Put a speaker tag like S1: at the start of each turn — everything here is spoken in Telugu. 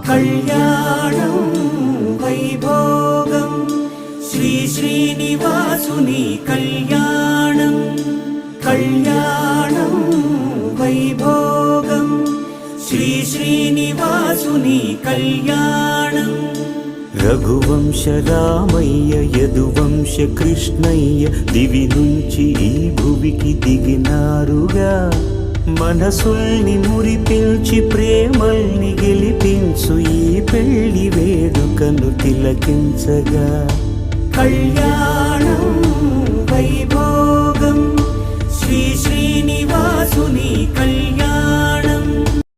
S1: కళ్యాణం వైభోగం శ్రీ శ్రీనివాసుని కళ్యాణం కళ్యాణం వైభోగం శ్రీ శ్రీనివాసుని కళ్యాణం రఘువంశ రామయ్య యదువంశ కృష్ణయ్య దివి నుంచి ఈ భువికి దిగినారుగా మనసుల్ని మురిపించి ప్రేమల్ని గెలిపించు ఈ పెళ్లి వేడుకను తిలకించగా కళ్యాణ